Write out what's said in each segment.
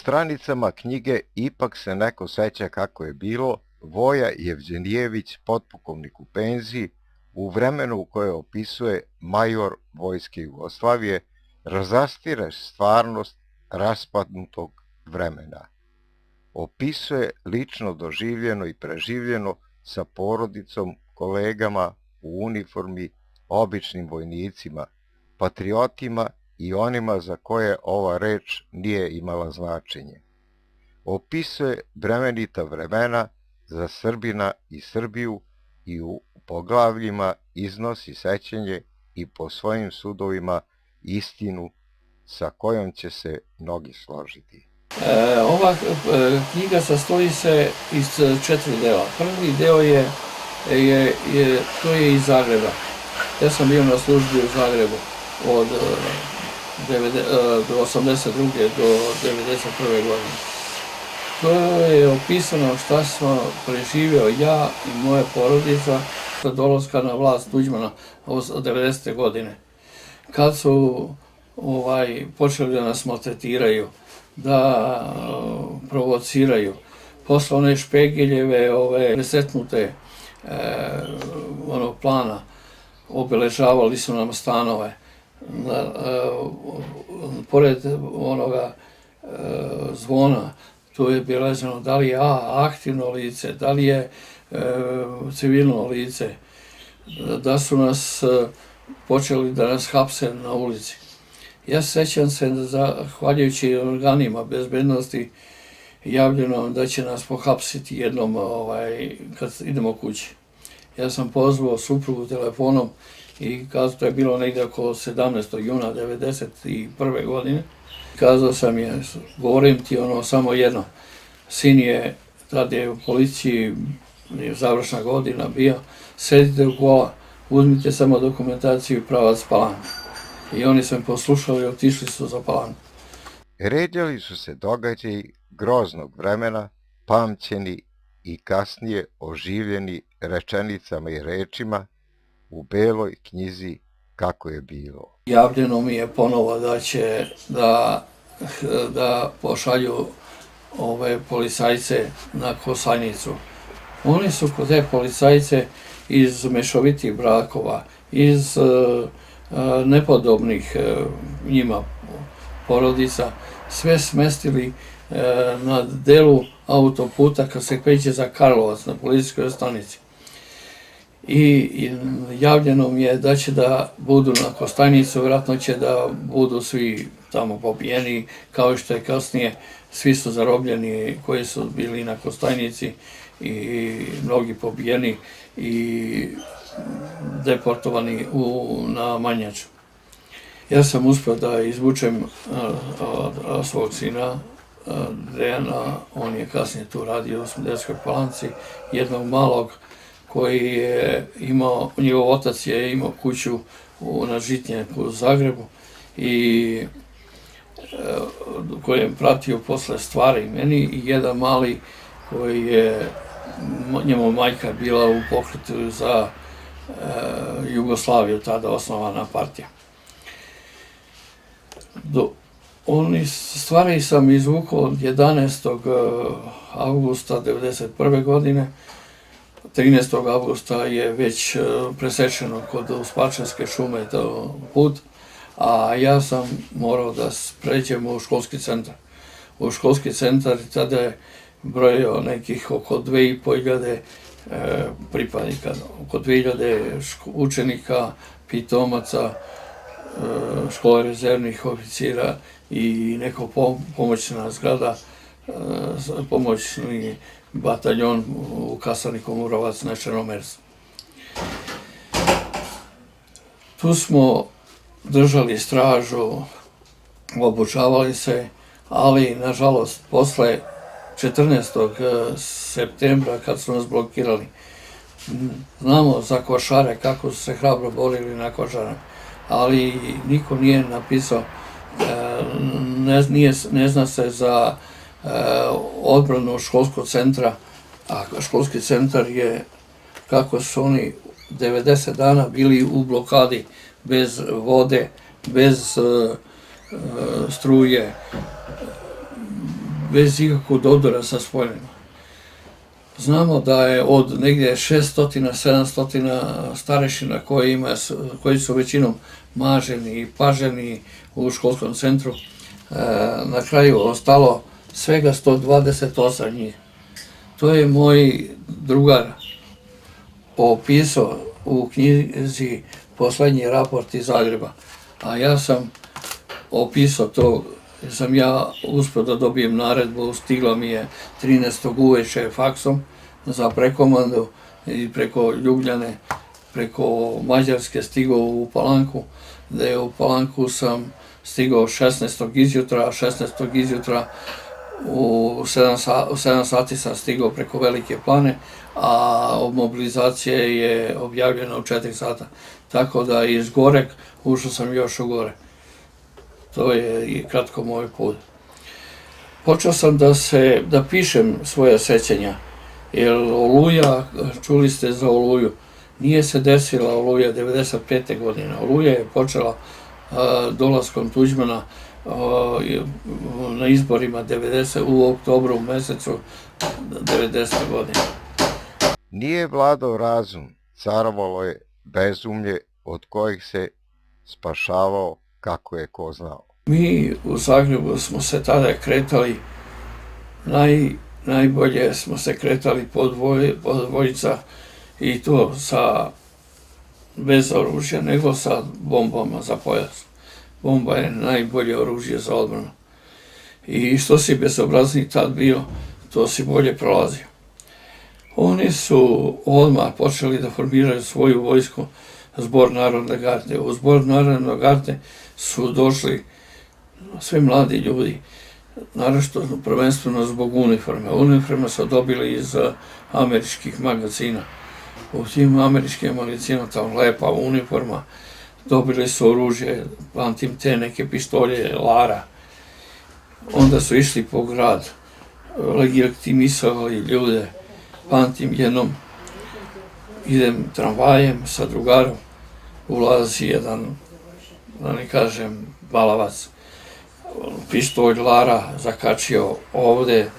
stranicama knjige ipak se neko seća kako je bilo. Voja Jevđenijević, potpukovnik u penziji, u vremenu u koje opisuje major Vojske Jugoslavije, razastire stvarnost raspadnutog vremena. Opisuje lično doživljeno i preživljeno sa porodicom, kolegama u uniformi, običnim vojnicima, patriotima i onima za koje ova reč nije imala značenje. Opisuje bremenita vremena za Srbina i Srbiju i u poglavljima iznosi sećanje i po svojim sudovima istinu sa kojom će se mnogi složiti. Ova knjiga sastoji se iz 4 dela. Prvi deo to je iz Zagreba. Ja sam bio na službi u Zagrebu od 82. do 91. godine. To je opisano šta sam preživio ja i moja porodica do dolaska na vlast Tuđmana od 90. godine. Kad su počeli da nas maltretiraju, da provociraju, posle one Špegeljeve presetnute plana, obeležavali su nam stanove. Pored onoga zvona, tu je beleženo da li je aktivno lice, da li je civilno lice, da su nas počeli da nas hapse na ulici. Ja sećam se da zahvaljujući organima bezbednosti javljeno da će nas pohapsiti jednom kad idemo kući. Ja sam pozvao suprugu telefonom i kazao, to je bilo negdje oko 17. juna 1991. godine. Kazao sam je, govorim ti samo jedno, sin je, tad je u policiji, završna godina bio, sedite u kola, uzmite samo dokumentaciju i pravac Palana. I oni su me poslušali i otišli su za Palanu. Ređali su se događaji groznog vremena, pamćeni i kasnije oživljeni rečenicama i rečima u beloj knjizi Kako je bilo. Javljeno mi je ponovo da će da pošalju ove policajce na Kosajnicu. Oni su kod te policajce iz mešovitih brakova, iz nepodobnih njima porodica, sve smestili na delu autoputa kad se kreće za Karlovac na policijskoj stanici. I javljeno mi je da će da budu na Kostajnicu, vjerojatno će da budu svi tamo pobijeni, kao što je kasnije, svi su zarobljeni koji su bili na Kostajnici i mnogi pobijeni i deportovani na Manjaču. Ja sam uspio da izvučem svog sina Dejana, on je kasnije tu radio u Smederevskoj Palanci, jednog malog koji je imao, njegov otac je imao kuću na Žitnjaku u Zagrebu i koji je pratio posle stvari meni i jedan mali koji je, njemu majka bila u pokretu za Jugoslaviju, tada osnovana partija. Oni stvari sam izvukao od 11. avgusta 1991. godine. 13. avgusta je već presečeno kod Spačvanske šume put, a ja sam morao da pređem u školski centar. U školski centar tada je brojio nekih oko 2500 pripadnika, oko 2000 učenika, pitomaca, škole rezervnih oficira i neko pomoćna zgrada, pomoćni bataljon u kasarni Komurovac na Črnomercu. Tu smo držali stražu, obučavali se, ali nažalost posle 14. septembra kad su nas blokirali, znamo za Košare kako su se hrabro borili na Košare, ali niko nije napisao, ne zna se za odbranu školskog centra, a školski centar je, kako su oni 90 dana bili u blokadi, bez vode, bez struje, bez ikakvog dodora sa spoljima. Znamo da je od negdje 600-700 starešina koji su većinom maženi i paženi u školskom centru, na kraju ostalo svega 128 njih. To je moj drugar opisao u knjizi Poslednji raport iz Zagreba, a ja sam opisao to, jer sam ja uspio da dobijem naredbu, stigla mi je 13. uveče faksom za prekomandu i preko Ljubljane, preko Mađarske stigao u Palanku, gde u Palanku sam stigao 16. izjutra, a 16. izjutra u 7 sati sam stigao preko Velike Plane, a mobilizacija je objavljena u 4 sata. Tako da iz Goreg ušao sam još u gore. To je i kratko moj put. Počeo sam da pišem svoje sećanja, jer Oluja, čuli ste za Oluju, nije se desila Oluja 95. godine. Oluja je počela dolaskom Tuđmana na izborima u oktobru mesecu 90. godine. Nije vladao razum, carovalo je bezumlje od kojih se spašavao kako je ko znao. Mi u Zagrebu smo se tada kretali, najbolje smo se kretali pod dvojica i to bez oružja, nego sa bombama za pojas. Bomba je najbolje oružje za odbranu. I što si bezobrazni tad bio, to si bolje prolazio. Oni su odmah počeli da formiraju svoju vojsku, Zbor narodne garde. U Zbor narodne garde su došli sve mladi ljudi, naročito prvenstveno zbog uniforme. Uniforme su dobili iz američkih magazina. U tim američkim magazinama, tamo lepa uniforma, dobili su oružje, pamtim te neke pištolje, Lara. Onda su išli po grad, legitimisali ljude. Pamtim jednom, idem tramvajem sa drugarom, ulazi jedan, da ne kažem, balavac, pištolj Lara zakačio ovde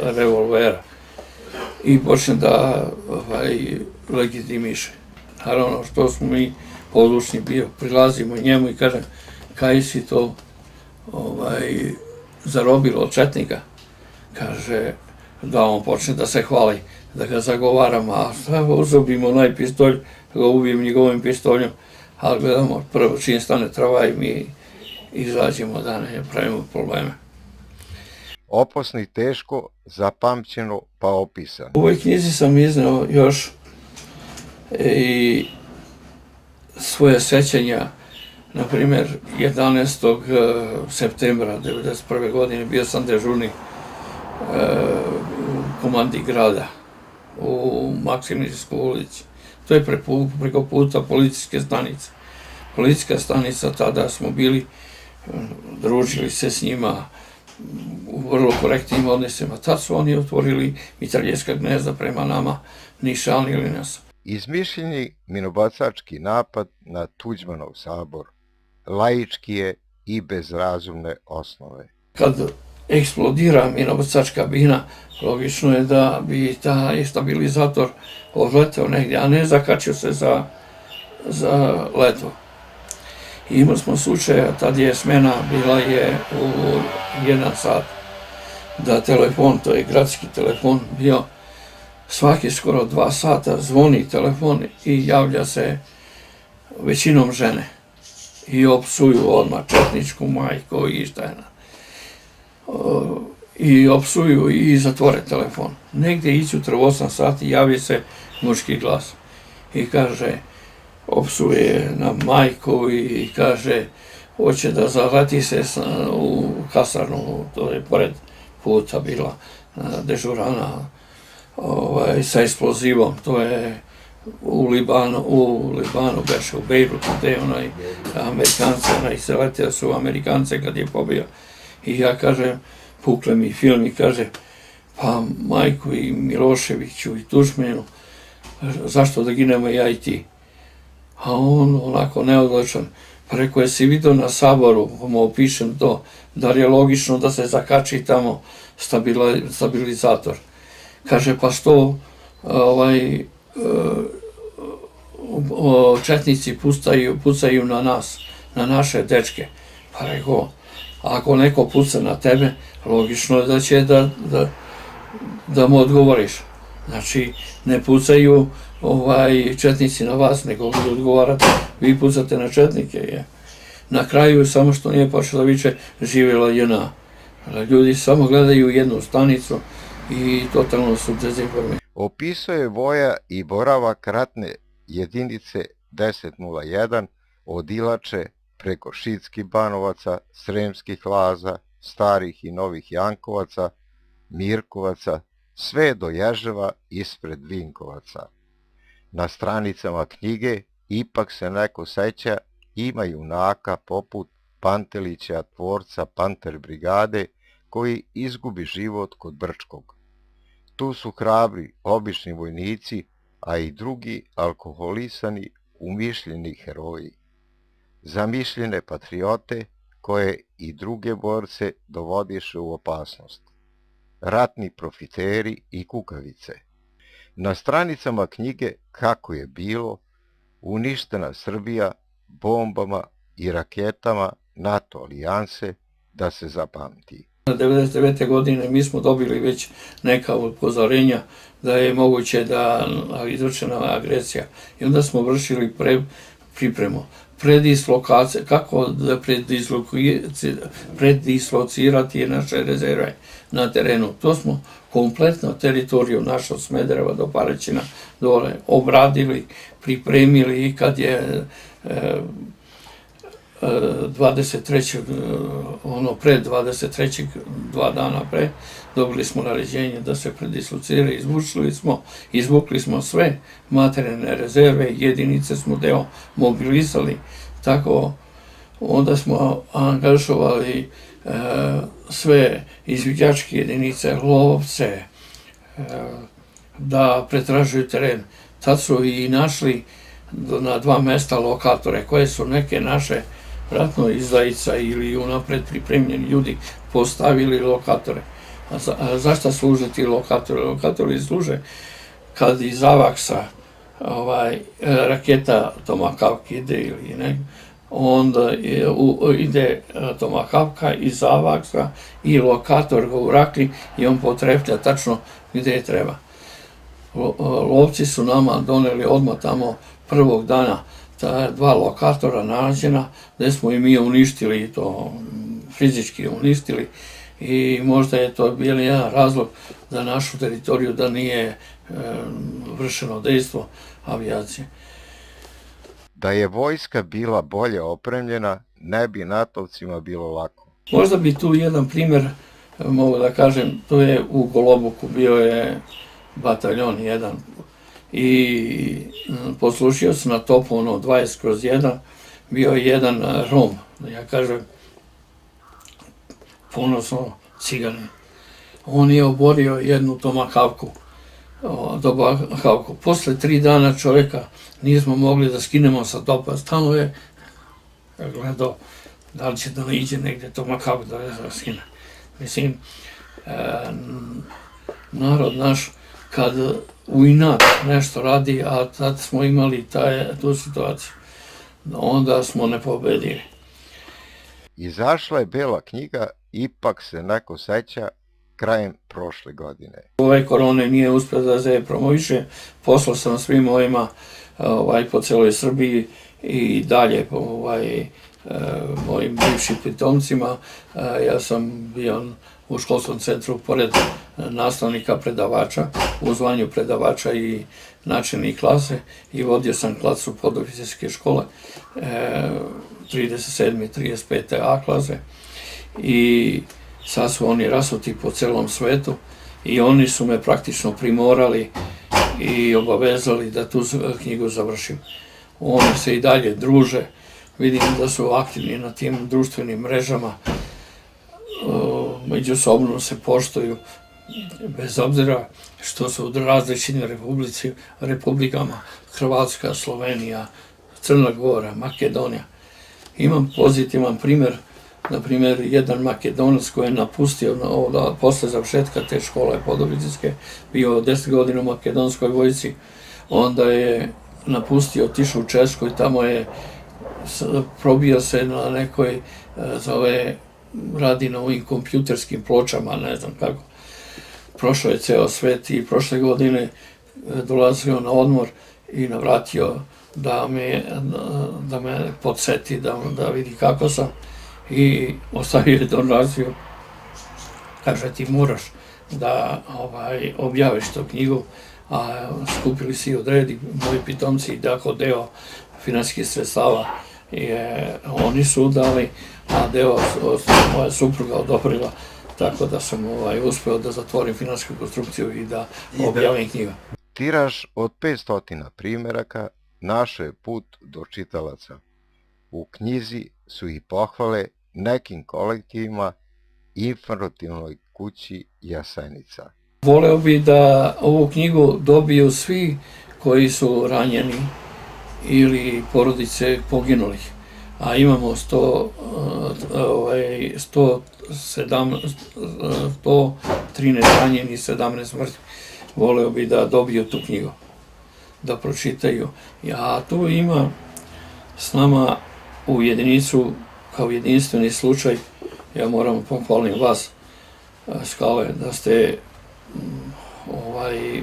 revolvera i počne da legitimiše. Naravno, što smo mi odlučni bio, prilazimo njemu i kažem, kaj si to zarobilo od četnika? Kaže, da on počne da se hvali, da ga zagovaram, a šta uzubimo onaj pištolj, ga ubijem njegovim pištoljem, ali gledamo, prvo čim stane travaj, mi izađemo da ne pravimo probleme. Opasno i teško, zapamćeno pa opisano. U ovoj knjizi sam izneo još i svoje sećanja, na primjer 11. septembra 1991. godine bio sam dežurni u komandi grada u Maksimirskoj ulici. To je preko puta policijske stanice. Policijska stanica, tada smo bili, družili se s njima u vrlo korektnim odnosima. Tad su oni otvorili mitraljezka gnezda prema nama, nišanili nas. Izmišljeni minobacački napad na Tuđmanov sabor laički je i bez razumne osnove. Kad eksplodira minobacačka bina, logično je da bi taj stabilizator odleteo negdje, a ne zakačio se za letvo. Imali smo slučaja, tad je smena bila je u 1 sat, da telefon, to je gradski telefon bio, svaki skoro 2 sata zvoni telefon i javlja se većinom žene i opsuju odmah četničku majku i šta je. I opsuju i zatvore telefon. Negdje izutra u 8 sati javi se muški glas i kaže, opsuje na majku i kaže, hoće da zaleti se u kasarnu, to je pored puta bila dežurana sa eksplozivom, to je u Libanu beše, u Bejrutu, gde onaj Amerikanci, se letio su Amerikance kad je pobio. I ja kažem, pukle mi film i kaže, pa majku i Miloševiću i Tuđmanu, zašto da ginemo ja i ti? A on onako neodlučan, Pa rekao, jesi vidio na Saboru, mu opišem to, da li je logično da se zakači tamo stabilizator. Kaže, pa što četnici pucaju na nas, na naše dečke. Pa rekao, ako neko puca na tebe, logično je da će da mu odgovoriš. Znači, ne pucaju četnici na vas, nego vi odgovarate, vi pucate na četnike. Na kraju, samo što nije počelo viče, živjela JNA. Ljudi samo gledaju jednu stanicu i totalno su dezinformirani. Opisuje Voja i boravak ratne jedinice 1001 od Ilače preko Šidskih Banovaca, Sremskih Laza, Starih i Novih Jankovaca, Mirkovaca, sve do Ježeva ispred Vinkovaca. Na stranicama knjige ipak se neko seća, ima junaka poput Pantelića, tvorca Panter brigade, koji izgubi život kod Brčkog. Tu su hrabri, obični vojnici, a i drugi alkoholisani, umišljeni heroji. Zamišljene patriote koje i druge borce dovodiše u opasnost. Ratni profiteri i kukavice. Na stranicama knjige Kako je bilo, uništena Srbija bombama i raketama NATO alijanse, da se zapamti. 1999. godine mi smo dobili već neka upozorenja da je moguće da izvršena agresija. I onda smo vršili pripremu. Predislokacija, kako da predislocirati naše rezerve na terenu. To smo kompletno teritoriju našu od Smedereva do Paraćina dole obradili, pripremili i kad je 23. pred 23. 2 dana pre, dobili smo naređenje da se predislocira, izvukli smo sve materijalne rezerve, jedinice smo deo mobilizali, tako onda smo angažovali sve izviđačke jedinice, lovce, da pretražuju teren. Tad su i našli na 2 mesta lokatore koje su neke naše ratno izdajica ili unapred pripremljeni ljudi postavili lokatore. A zašto služe ti lokatori? Lokatori služe kad iz Avaksa raketa Tomahawk ide ili ne, onda ide Tomahawka iz Avaksa i lokator ga urakli i on potreplja tačno gde treba. Lovci su nama doneli odmah tamo prvog dana 2 lokatora nađena, gde smo i mi uništili to, fizički uništili, i možda je to bio jedan razlog za našu teritoriju da nije vršeno dejstvo avijacije. Da je vojska bila bolje opremljena, ne bi NATO-vcima bilo lako. Možda bi tu jedan primer, mogu da kažem, to je u Golobuku, bio je bataljon jedan, i poslušio sam na topu 20/1, bio je jedan Rom, ja kažem, ponosno Ciganin. On je oborio jednu Tomahawku. Posle 3 dana čovjeka nismo mogli da skinemo sa topa, stalno je gledao da li će da iđe negde Tomahawk da skine. Mislim, narod naš, kad u inat nešto radi, a tad smo imali tu situaciju, onda smo nepobedili. Izašla je Bela knjiga, ipak se neko seća, krajem prošle godine. Ove korone nije uspio da se promoviše, poslao sam svim ovima po celoj Srbiji i dalje mojim bivšim pitomcima. Ja sam bio u školskom centru pored nastavnika predavača, u zvanju predavača i načelnik klase, i vodio sam klasu podoficirske škole 37. 35. A klase, i sad su oni rasuti po celom svetu i oni su me praktično primorali i obavezali da tu knjigu završim. Oni se i dalje druže, vidim da su aktivni na tim društvenim mrežama, međusobno se poštuju, bez obzira što su u različitim republikama, Hrvatska, Slovenija, Crna Gora, Makedonija. Imam pozitivan primjer, na primjer, jedan Makedonac koji je napustio posle završetka te škole podobitinske, bio 10 godina u makedonskoj vojsci, onda je napustio, otišao u Češku i tamo je probio se na nekoj, radi na ovim kompjuterskim pločama, ne znam kako. Prošao je ceo svet i prošle godine dolazio na odmor i navratio da me podsjeti, da vidi kako sam, i ostavio je donaciju. Kaže, ti moraš da objaviš tu knjigu, a skupili si odredi moji pitomci da ako deo finansijskih sredstava oni su dali, a deo moja supruga odobrila, tako da sam uspeo da zatvorim finansijsku konstrukciju i da objavim knjigu. Tiraž od 500 primjeraka našao je put do čitalaca. U knjizi su i pohvale nekim kolektivima i informativnoj kući Jasenica. Voleo bi da ovu knjigu dobiju svi koji su ranjeni ili porodice poginulih, a imamo 113 ranjeni i 17 smrti. Voleo bi da dobiju tu knjigu, da pročitaju. A tu ima s nama u jedinicu, kao jedinstveni slučaj, ja moram pohvalim vas, Skale, da ste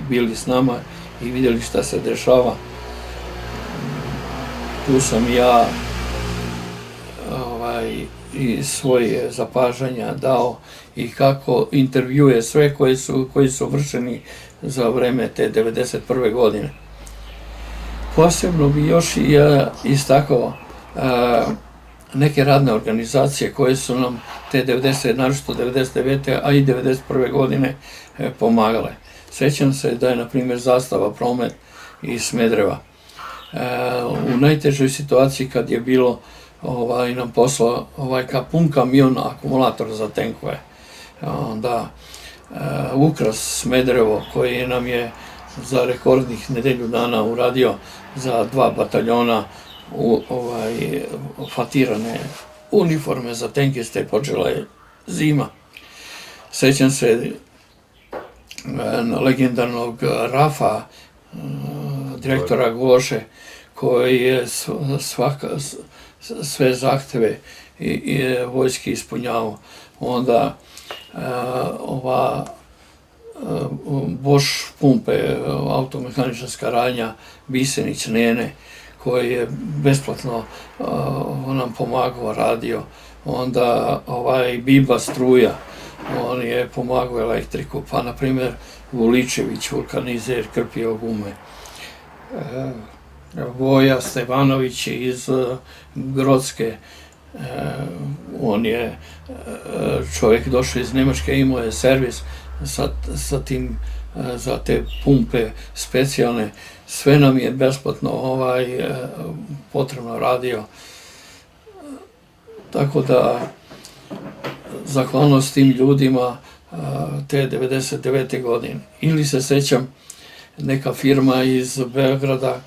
bili s nama i vidjeli šta se dešava. Tu sam ja i svoje zapažanja dao i kako intervjue sve koji su vršeni za vreme te 1991. godine. Posebno bi još i ja istakao neke radne organizacije koje su nam te 90, naročito 99. a i 91. godine pomagale. Sećam se da je, na primjer, Zastava Promet iz Smedereva u najtežoj situaciji kad je bilo nam poslao pun kamion akumulator za tenkove. Onda Ukras Smederevo, koji nam je za rekordnih nedelju dana uradio za 2 bataljona fatirane uniforme za tenkiste, počela je zima. Sećam se legendarnog Rafa, direktora Goše, koji je sve zahteve vojske ispunjavao. Onda Bosch pumpe, automehaničarska radnja, Bisenić Nene, koji je besplatno nam pomagao, radio. Onda Biba Struja, on je pomagao elektriku, pa na primjer Vuličević, vulkanizer, krpio gume. Voja Stevanović iz Grocke, on je čovjek došao iz Nemačke, imao je servis sa tim za te pumpe specijalne, sve nam je besplatno potrebno radio. Tako da zahvalnost tim ljudima te 99. godine. Ili se sećam neka firma iz Beograda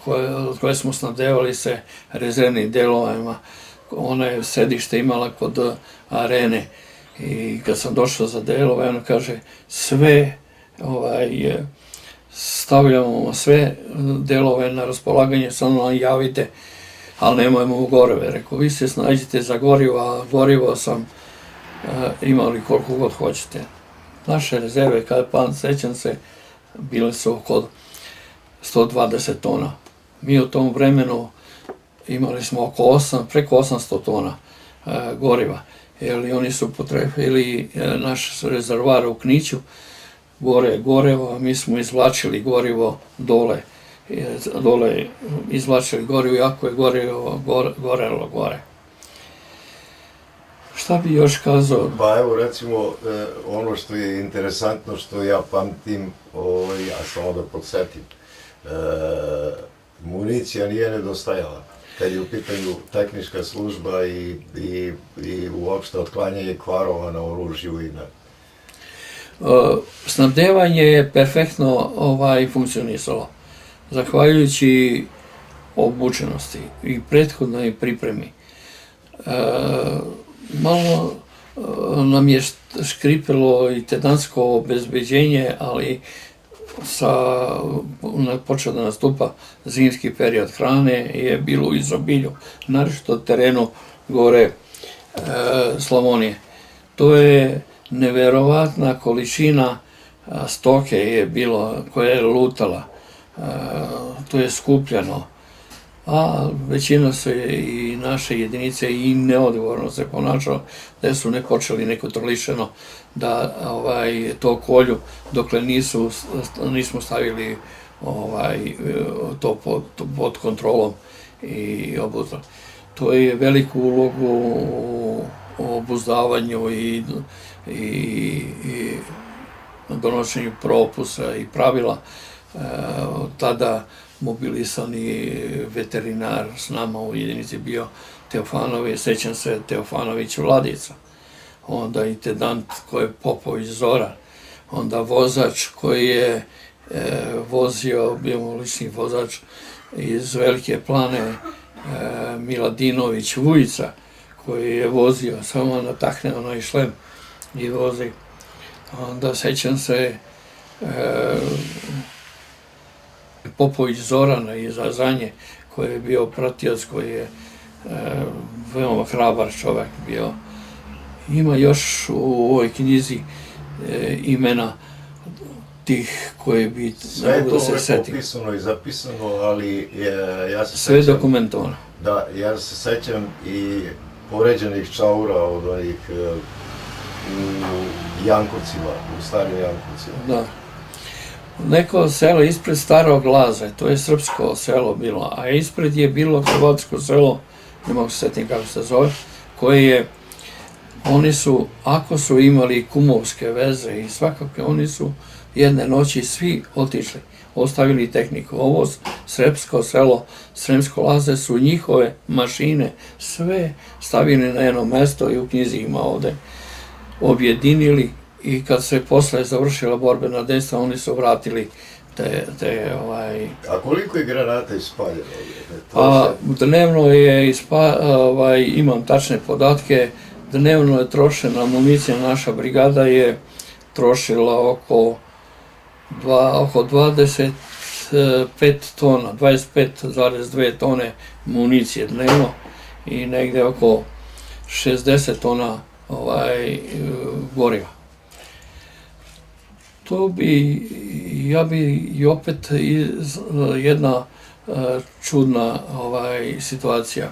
od koje smo snabdevali se rezervnim delovima, ona je sedište imala kod arene i kad sam došao za delove, ona kaže sve stavljamo sve delove na raspolaganje, samo nam javite, ali nemojmo goreve. Rekao, vi se snađite za gorivo, a gorivo sam imali koliko god hoćete. Naše rezerve, sećam se, bile su oko 120 tona. Mi u tom vremenu imali smo preko 800 tona goriva, jer oni su potrebili naš rezervoar u Kniću, gore je gorevo, a mi smo izvlačili gorivo dole izvlačili gorivo, jako je gorelo gore. Šta bi još kazao? Pa evo, recimo, ono što je interesantno, što ja pamtim, ja samo da podsjetim, municija nije nedostajala. Kad je u pitanju tehnička služba i uopšte otklanjanje kvarova na oružju i na... Snabdevanje je perfektno funkcionisalo, zahvaljujući obučenosti i prethodnoj pripremi. Malo nam je škripilo i tenantsko obezbeđenje, ali počeo da nastupa zimski period, hrane je bilo u izobilju, naročito terenu gore Slavonije. To je neverovatna količina stoke je bilo koja je lutala, to je skupljeno, a većina su i naše jedinice i neodgovorno se ponašalo, da su ne počeli nekontrolišeno da to kolju dokle nismo stavili to pod kontrolom i obuzdali. To je veliku ulogu u obuzdavanju i donošenju propusa i pravila. Tada mobilisani veterinar s nama u jedinici bio Teofanović, sećam se Teofanović Vladica, onda intendant koji je Popović Zoran, onda vozač koji je vozio, bio lični vozač iz Velike Plane, Miladinović Vujica, koji je vozio, samo natakne onaj šlem i vozi. Onda sećam se Popović Zorana iz Azanje, koji je bio pratioc, koji je veoma hrabar čovek bio. Ima još u ovoj knjizi imena tih koji bi mogu da se setim. Sve je to popisano i zapisano, ali ja se sve je dokumentovano. Da, ja se sećam i poređenih čaura od onih u Jankovcima, u starim Jankovcima. Da. Neko selo ispred Starog Laze, to je srpsko selo bilo, a ispred je bilo hrvatsko selo, ne mogu se setim kako se zove, koje je, oni su, ako su imali kumovske veze i svakako, oni su jedne noći svi otišli, ostavili tehniku. Ovo srpsko selo, Sremsko Laze su njihove mašine sve stavili na jedno mesto i u knjizi ima ovde objedinili. I kad se posle završila borbena dejstva, oni su vratili A koliko je granata ispaljeno? Dnevno je, imam tačne podatke, dnevno je trošena municija, naša brigada je trošila oko 25 tona, 25,2 tone municije dnevno i negde oko 60 tona goriva. Ja bi i opet jedna čudna situacija.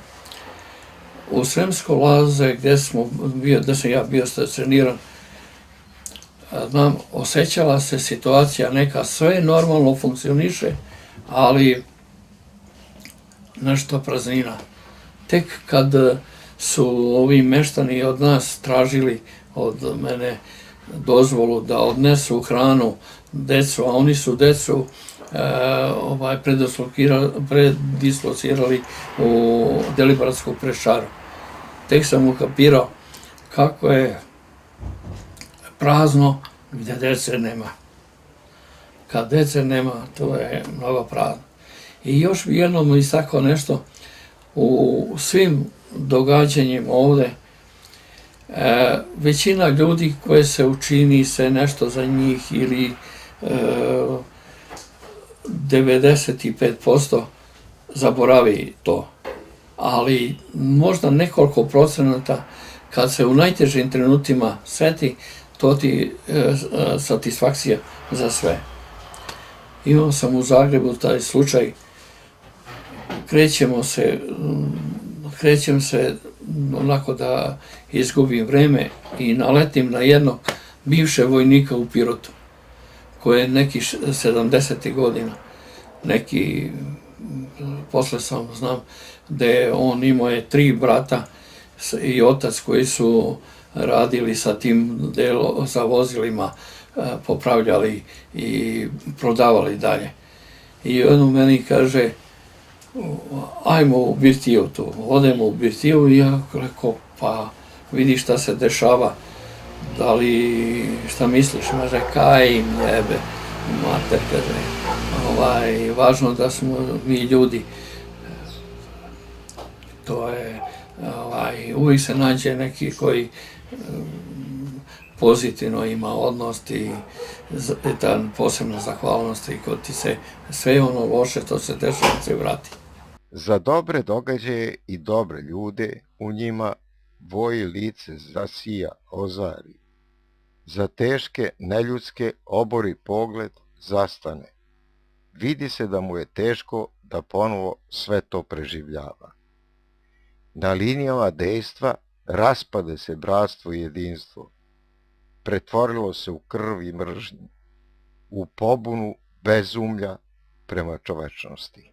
U Sremsko Laze, gde sam ja bio stacioniran, osjećala se situacija neka, sve normalno funkcioniše, ali nešto praznina. Tek kad su ovi meštani od nas tražili, od mene, dozvolu da odnesu hranu decu, a oni su decu predislocirali u Delibratsku Prešaru. Tek sam ukapirao kako je prazno gdje dece nema. Kad dece nema, to je mnogo prazno. I još bi jednom istakao nešto, u svim događanjima ovde, većina ljudi koje se učini se nešto za njih ili 95% zaboravi to. Ali možda nekoliko procenata kad se u najtežim trenutima seti, to ti satisfakcija za sve. Imao sam u Zagrebu taj slučaj, krećem se onako da izgubim vreme i naletim na jednog bivše vojnika u Pirotu, koji je neki 70. godina, neki, posle sam znam, gde on imao je 3 brata i otac koji su radili sa tim sa vozilima, popravljali i prodavali dalje. I on meni kaže, ajmo u birtiju tu, odemo u birtiju i ja rekao, pa vidi šta se dešava, da li, šta misliš, kaže, kaj im jebe, mater, kaže, važno da smo mi ljudi, to je uvijek se nađe neki koji pozitivno ima odnos i ta posebna zahvalnost i kod ti se sve ono loše što se dešava se vrati. Za dobre događaje i dobre ljude u njima Voji lice zasija, ozari. Za teške, neljudske obori pogled, zastane. Vidi se da mu je teško da ponovo sve to preživljava. Na linijama dejstva raspade se bratstvo i jedinstvo. Pretvorilo se u krv i mržnju, u pobunu bezumlja prema čovečnosti.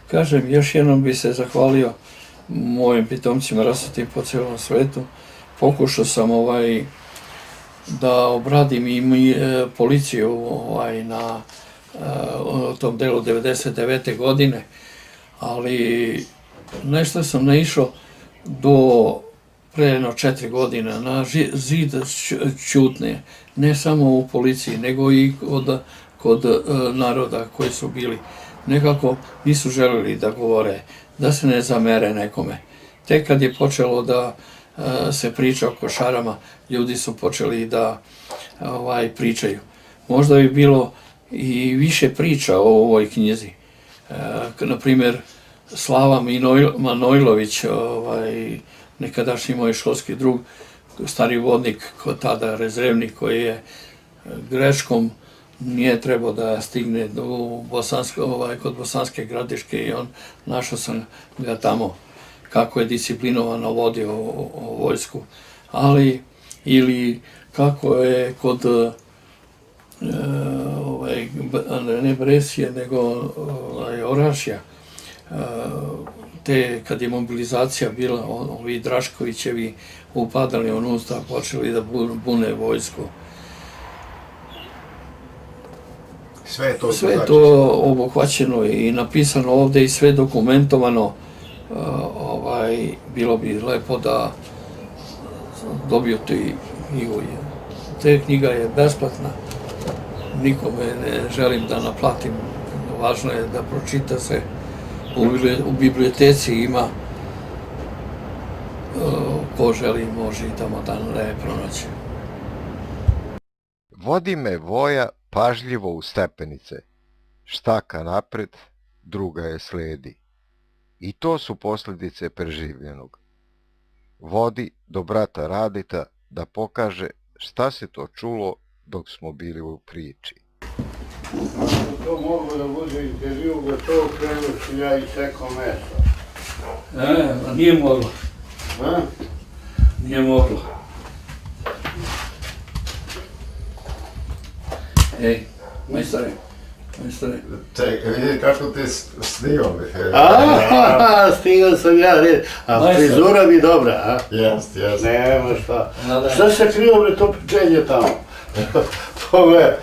Kažem, još jednom bi se zahvalio mojim pitomcima rasutim po cijelom svetu. Pokušao sam da obradim i policiju na tom delu 99. godine, ali nešto sam naišao do pre jedno 4 godine na zid ćutnje, ne samo u policiji, nego i kod naroda koji su bili. Nekako nisu želeli da govore, da se ne zamere nekome. Tek kad je počelo da se priča o Košarama, ljudi su počeli da pričaju. Možda bi bilo i više priča o ovoj knjizi. Naprimjer, Slava Manojlović, nekadašnji moj školski drug, stari vodnik, tada rezervnik, koji je greškom nije trebao da stigne kod Bosanske Gradiške i našao sam ga tamo kako je disciplinovano vodio vojsku, ali ili kako je kod ne Bresije, nego Orašja, kad je mobilizacija bila, ovi Draškovićevi upadali unutra, počeli da bune vojsku. Sve je to obuhvaćeno i napisano ovde i sve dokumentovano. Bilo bi lepo da dobiju ti knjigu. Te knjiga je besplatna, nikome ne želim da naplatim, važno je da pročita se. U biblioteci ima, ko želi može i tamo da ne pronaći. Vodi me Voja pažljivo u stepenice. Štaka napred, druga je sledi. I to su posljedice preživljenog. Vodi do brata Radita da pokaže šta se to čulo dok smo bili u priči. To mogu da bude intervju, da to krenući ja i sekao meso. Nije moglo. Nije moglo. Ej, majstore. Vidi kako ti snimao me. Stigao sam ja, a frizura mi dobra, a? Jest. Nema šta. Šta se krio bre to pečenje tamo? Pogledaj,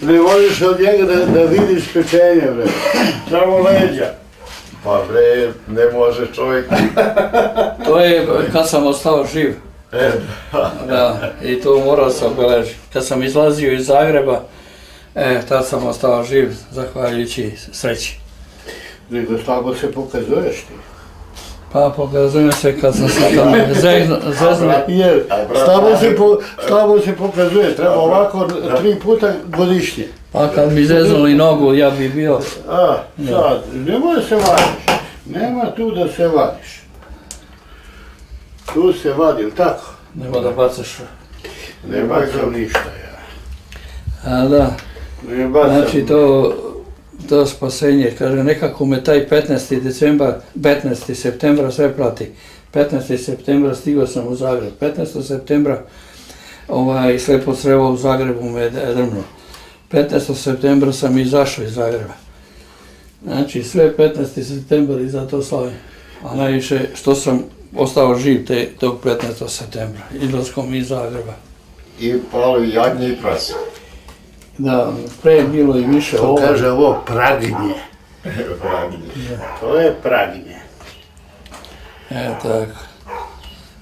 ne možeš od njega da vidiš pečenje bre. Samo leđa. Pa bre, ne može čovjek. To je kad sam ostao živ. Da, i to morao sam obeležiti. Kad sam izlazio iz Zagreba, tad sam ostao živ, zahvaljujući sreći. Nego slabo se pokazuješ ti. Pa pokazujem se kad sam se tamo zeznuo. Slabo se pokazuje, treba ovako 3 puta godišnje. Pa kad bi zeznuli nogu, ja bi bio... Sad, nemoj da se vadiš. Nema tu da se vadiš. Tu se vadi, ili tako? Nema da bacaš. Ne bacam ništa ja. A da, znači to spasenje, kaže, nekako me taj 15. septembra sve plati. 15. septembra stigao sam u Zagreb, 15. septembra slepo crevo u Zagrebu me drmno. 15. septembra sam izašao iz Zagreba. Znači sve 15. septembar i zato slavim. A najviše što sam ostao živ tog 15. septembra, izlaskom iz Zagreba. I palo i jagnje i prase. Da, pre je bilo i više ovo. To kaže ovo pragnje. To je pragnje. Tako.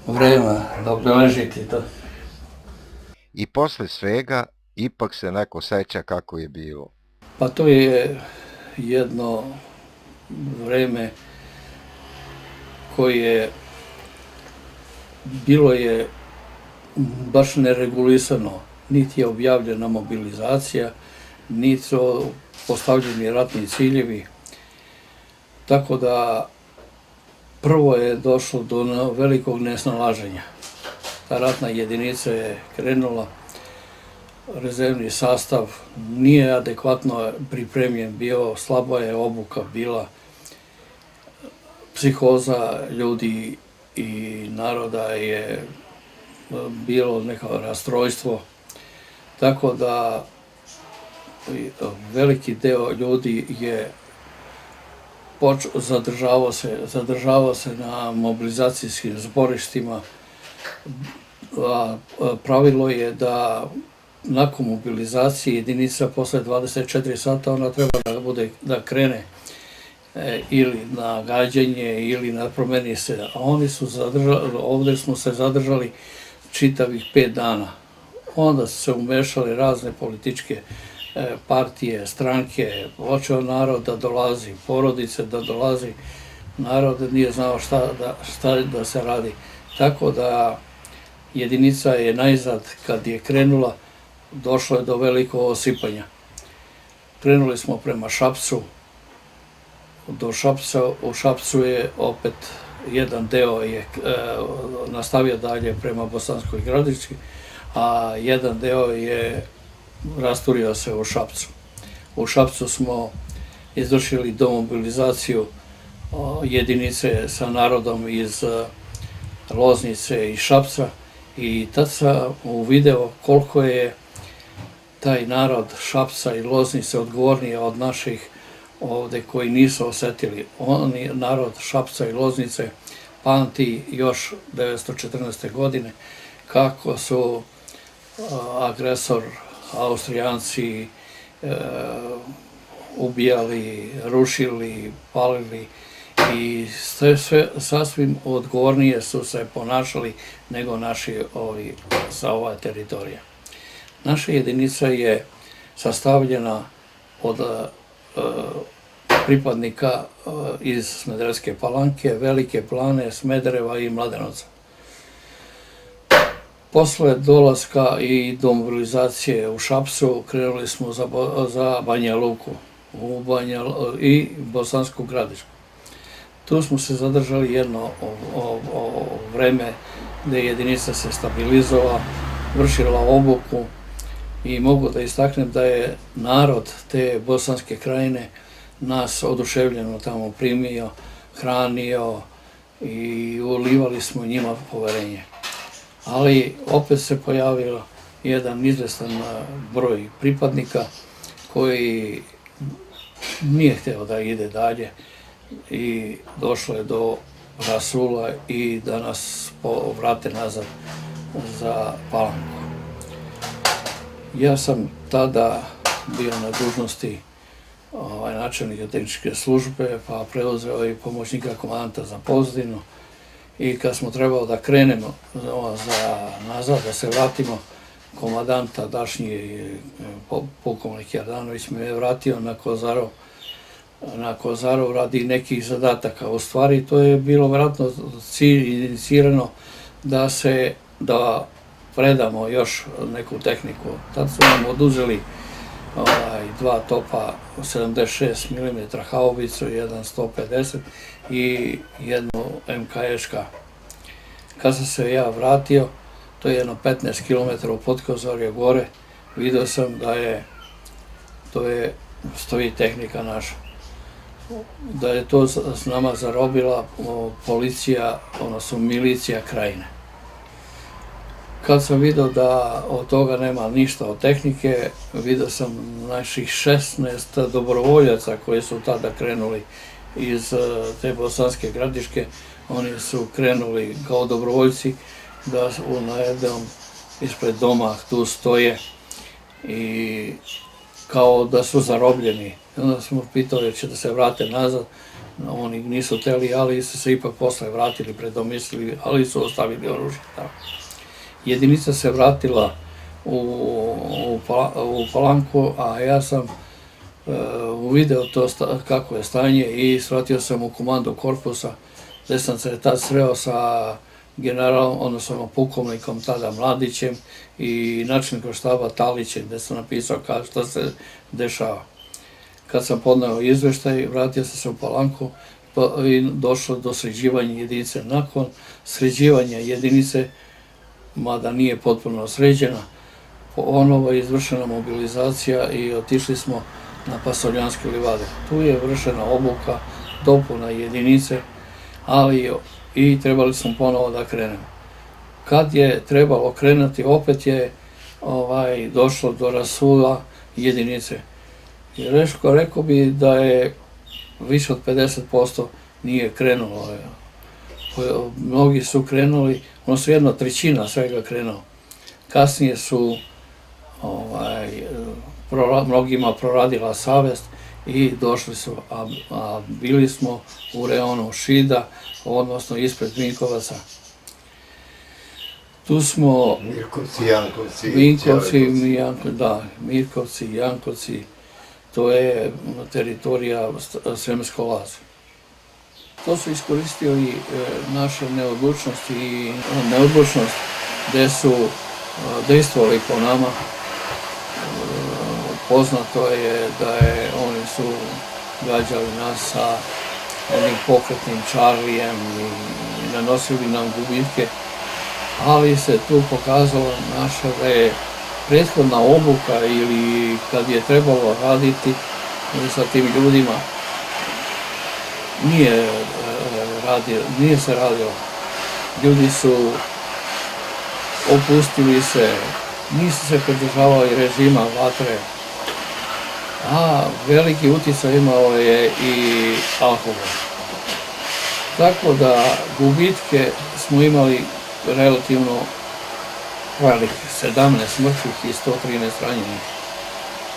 Vrema da obeležiti to. I posle svega, ipak se neko seća kako je bilo. Pa to je jedno vreme koje je bilo je baš neregulisano, niti je objavljena mobilizacija, niti su postavljeni ratni ciljevi. Tako da prvo je došlo do velikog nesnalaženja. Ta ratna jedinica je krenula, rezervni sastav nije adekvatno pripremljen bio, slaba je obuka bila, psihoza ljudi i naroda je bilo neko rastrojstvo, tako da veliki deo ljudi je zadržavao se na mobilizacijskim zborištima. Pravilo je da nakon mobilizacije jedinica posle 24 sata ona treba da krene ili na gađanje ili na promeni se, a oni su ovde smo se zadržali čitavih 5 dana. Onda su se umešali razne političke partije, stranke, počeo narod da dolazi, porodice da dolazi, narod nije znao šta da se radi. Tako da jedinica je najzad, kad je krenula, došlo je do velikog osipanja. Krenuli smo prema Šapcu, do Šapca, u Šapcu je opet jedan deo je nastavio dalje prema Bosanskoj Gradiški, a jedan deo je rasturio se u Šapcu. U Šapcu smo izvršili demobilizaciju jedinice sa narodom iz Loznice i Šapca i tad sam uvideo koliko je taj narod Šapca i Loznice odgovornije od naših ovde koji nisu osetili. Narod Šapca i Loznice pamti još 1914. godine kako su agresor Austrijanci ubijali, rušili, palili i sasvim odgovornije su se ponašali nego naši sa ova teritorija. Naša jedinica je sastavljena od pripadnika iz Smederevske Palanke, Velike Plane, Smedereva i Mladenovca. Posle dolaska i demobilizacije u Šapcu krenuli smo za Banja Luku i Bosansku Gradišku. Tu smo se zadržali jedno vreme gde jedinica se stabilizovala, vršila obuku i mogu da istaknem da je narod te Bosanske krajine nas oduševljeno tamo primio, hranio i ulivali smo njima poverenje. Ali opet se pojavio jedan izvestan broj pripadnika koji nije hteo da ide dalje i došlo je do rasula i da nas vrate nazad za Palanku. Ja sam tada bio na dužnosti načelnika tehničke službe, pa preuzeo i pomoćnika komandanta za pozadinu i kad smo trebalo da krenemo nazad, da se vratimo, komandant tadašnji pukovnik Jardanović me je vratio na Kozarov radi nekih zadataka. U stvari to je bilo vjerojatno cilj inicirano da predamo još neku tehniku. Tad su nam oduzeli 2 topa 76 mm haubicu, jedan 150 i jednu MKŠK. Kad sam se ja vratio, to je jedno 15 km od Podkozorja gore, vidio sam da stoji tehnika naša. Da je to s nama zarobila policija, odnosno milicija krajine. Kad sam vidio da od toga nema ništa od tehnike, vidio sam naših 16 dobrovoljaca koji su tada krenuli iz te Bosanske Gradiške. Oni su krenuli kao dobrovoljci da na jednom ispred doma tu stoje i kao da su zarobljeni. Onda smo pitali će da se vrate nazad, oni nisu hteli, ali su se ipak posle vratili, predomislili, ali su ostavili oružje tamo. Jedinica se vratila u Palanku, a ja sam uvideo to kako je stanje i svratio sam u komandu korpusa, gde sam se tad sreo sa generalom, odnosno pukovnikom tada Mladićem i načelnikom štaba Talićem, gde sam napisao šta se dešava. Kad sam podneo izveštaj, vratio sam se u Palanku i došlo do sređivanja jedinice. Nakon sređivanja jedinice, mada nije potpuno sređena, ponovo je izvršena mobilizacija i otišli smo na Pasoljanske livade. Tu je vršena obuka, dopuna jedinice, ali i trebali smo ponovo da krenemo. Kad je trebalo krenuti, opet je došlo do rasula jedinice. I rekao bi da je više od 50% nije krenulo. Mnogi su krenuli, odnosno 1/3 svega krenulo. Kasnije su mnogima proradila savest i došli su, a bili smo u reonu Šida, odnosno ispred Vinkovaca. Tu smo Mirkovci, Jankovci, Mirkovci, Jankovci, to je teritorija Sremsko Laze. To su iskoristio i naše neodlučnost i neodlučnost gde su dejstvovali po nama. Poznato je da oni su gađali nas sa onim pokretnim Charlijem i nanosili nam gubitke, ali se tu pokazalo da je prethodna obuka ili kad je trebalo raditi sa tim ljudima, nije se radilo. Ljudi su opustili se, nisu se pridržavali režima vatre, a veliki uticaj imao je i alkohol. Tako da gubitke smo imali relativno velike, 17 mrtvih i 113 ranjenih.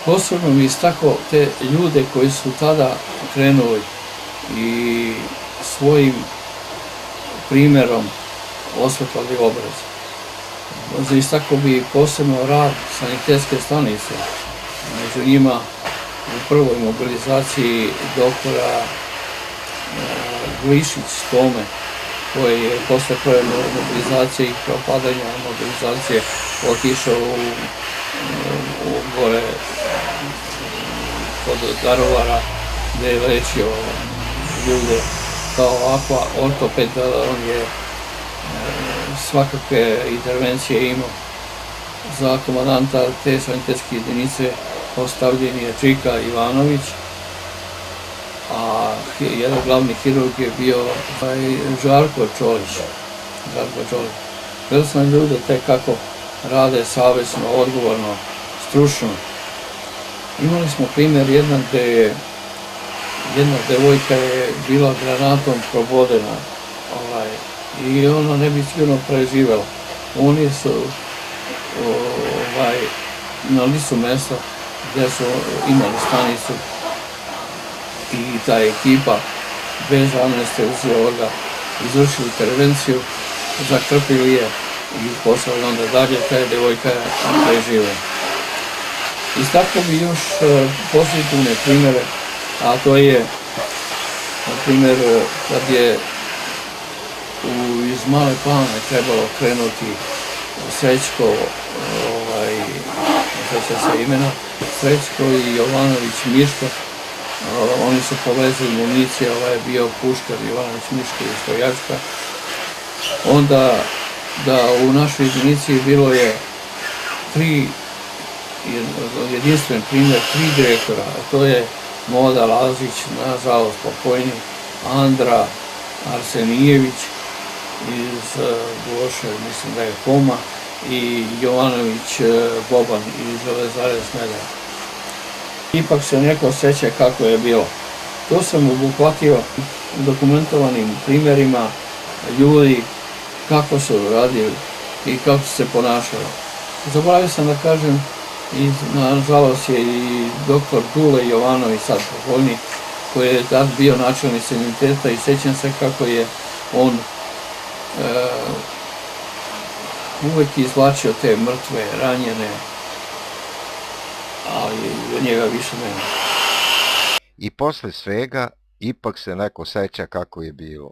Posebno mi istako te ljude koji su tada krenuli i svojim primerom osvetlali obraz. Istako bi posebno rad sanitetske stanice, među njima u prvoj mobilizaciji doktora Glišić Tome, koji je posle prve mobilizacije i propadanja mobilizacije otišao u gore kod Darovara, gde je lečio ljude kao ortoped. On je svakakve intervencije imao. Za komandanta te sanitetske jedinice postavljen je Čika Ivanović, a jedan glavni hirurg je bio Žarko Čolić. Gledao sam ljude te kako rade savesno, odgovorno, stručno. Imali smo primjer jedan gde je jedna devojka je bila granatom probodena i ona ne bi sigurno preživela. Oni su na licu mesta gde su imali stanicu i ta ekipa bez anesteziologa izvršili intervenciju, zakrpili je i poslali onda dalje, ta je devojka preživela. Istakao bi još pozitivne primere, a to je, na primjer, kad je iz Male Plane trebalo krenuti Srećko, seća se imena, Srećko i Jovanović Miško, oni su povezali municije, je bio puškar Jovanović Miško i Stojačka. Onda da u našoj jedinici bilo je jedinstven primjer, 3 direktora, a to je Moda Lazić, nažalost pokojni, Andra Arsenijević iz Goše, mislim da je Koma, i Jovanović Boban iz Železare Smederevo. Ipak se neko seća kako je bilo. To sam obuhvatio dokumentovanim primjerima ljudi kako su radili i kako su se ponašali. Zaboravio sam da kažem, nažalost je i doktor Dule Jovanović, sad pokojni, koji je tad bio načelnik saniteta i sećam se kako je on uvek izvlačio te mrtve, ranjene, ali njega više nema. I posle svega, ipak se neko seća kako je bilo.